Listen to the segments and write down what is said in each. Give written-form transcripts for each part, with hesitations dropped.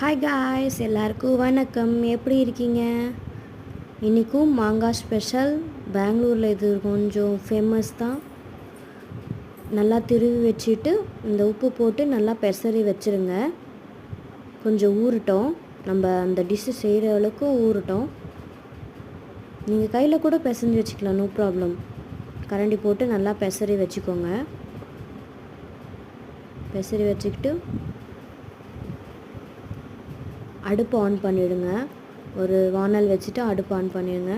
Hi guys, எல்லாருக்கும் வணக்கம். எப்படி இருக்கீங்க? இன்றைக்கும் மாங்காய் ஸ்பெஷல். பெங்களூரில் இது கொஞ்சம் ஃபேமஸ் தான். நல்லா திருவி வச்சுட்டு இந்த உப்பு போட்டு நல்லா பெசரி வச்சுருங்க. கொஞ்சம் ஊறட்டும், நம்ம அந்த டிஷ்ஷு செய்கிற அளவுக்கு ஊறட்டும். நீங்கள் கையில் கூட பிசைஞ்சு வச்சுக்கலாம், நோ ப்ராப்ளம். கரண்டி போட்டு நல்லா பெசரி வச்சுக்கோங்க. பெசரி வச்சுக்கிட்டு அடுப்பு ஆன் பண்ணிவிடுங்க. ஒரு வானல் வச்சுட்டு அடுப்பு ஆன் பண்ணிடுங்க.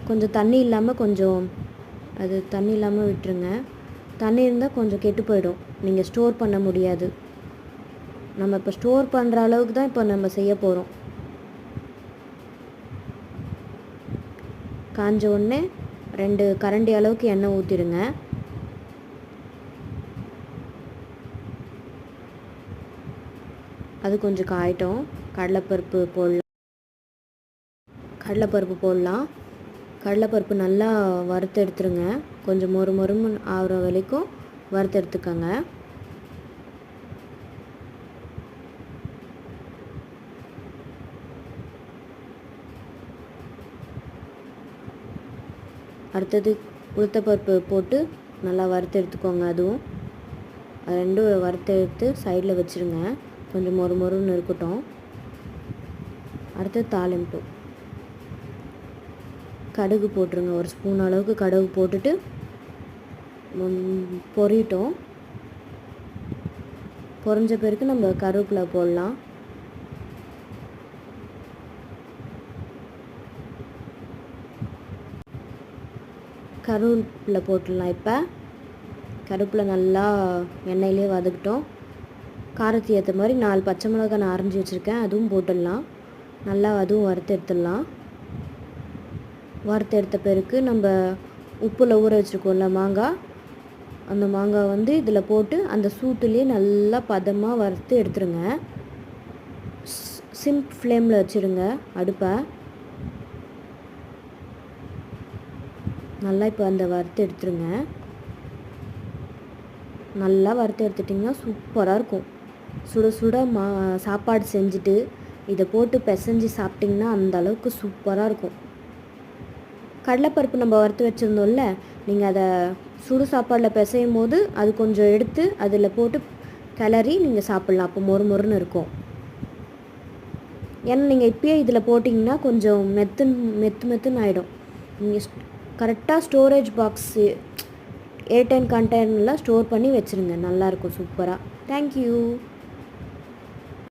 கொஞ்சம் தண்ணி இல்லாமல் விட்டுருங்க. தண்ணி இருந்தால் கொஞ்சம் கெட்டு போயிடும், நீங்கள் ஸ்டோர் பண்ண முடியாது. நம்ம இப்போ ஸ்டோர் பண்ணுற அளவுக்கு தான் இப்போ நம்ம செய்ய போகிறோம். காஞ்ச உடனே 2 கரண்டி அளவுக்கு எண்ணெய் ஊற்றிடுங்க. அது கொஞ்சம் காயட்டும். கடலைப்பருப்பு போடலாம். கடலைப்பருப்பு நல்லா வறுத்து எடுத்துருங்க. கொஞ்சம் மொறுமொறுன்னு ஆகிற வரைக்கும் வறுத்து எடுத்துக்கோங்க. அடுத்தது உளுத்தப்பருப்பு போட்டு நல்லா வறுத்து எடுத்துக்கோங்க. அதுவும் ரெண்டும் வறுத்து எடுத்து சைடில் வச்சுருங்க. கொஞ்சம் மொறுமொறுன்னு இருக்கட்டும். அடுத்து தாளிப்பு. கடுகு போட்டுருங்க. ஒரு ஸ்பூன் அளவுக்கு கடுகு போட்டுட்டு பொரியட்டும். பொரிஞ்ச பிறகு நம்ம கருவேப்பிலை போடலாம். கருவேப்பிலை போட்டுடலாம். இப்போ கருவேப்பிலை நல்லா எண்ணெயிலே வதக்கிட்டோம். காரத்துக்கு ஏற்ற மாதிரி 4 பச்சை மிளகாய் நான் அரைஞ்சி வச்சுருக்கேன், அதுவும் போட்டுடலாம். நல்லா அதுவும் வறுத்து எடுத்துடலாம். வறுத்து எடுத்த பிறகு நம்ம உப்பில் ஊற வச்சுருக்கோம்ல மாங்காய், அந்த மாங்காய் இதில் போட்டு அந்த சூட்டுலேயே நல்லா பதமாக வறுத்து எடுத்துருங்க. சிம் ஃப்ளேமில் வச்சுருங்க அடுப்பை. நல்லா இப்போ அந்த வறுத்து எடுத்துருங்க. நல்லா வறுத்து எடுத்துட்டிங்கன்னா சூப்பராக இருக்கும். சுட சுட சாப்பாடு செஞ்சுட்டு இதை போட்டு பிசைஞ்சு சாப்பிட்டிங்கன்னா அந்த அளவுக்கு சூப்பராக இருக்கும். கடலைப்பருப்பு நம்ம வறுத்து வச்சுருந்தோம்ல, நீங்கள் அதை சுடு சாப்பாடில் பிசையும் போது அது கொஞ்சம் எடுத்து அதில் போட்டு கிளறி நீங்கள் சாப்பிட்லாம். அப்போ மொறுன்னு இருக்கும். ஏன்னா நீங்கள் இப்போயே இதில் போட்டிங்கன்னா கொஞ்சம் மெத்துன்னு ஆகிடும். நீங்கள் கரெக்டாக ஸ்டோரேஜ் பாக்ஸு ஏர்டைன் கண்டெய்னரில் ஸ்டோர் பண்ணி வச்சுருங்க. நல்லாயிருக்கும் சூப்பராக. தேங்க்யூ.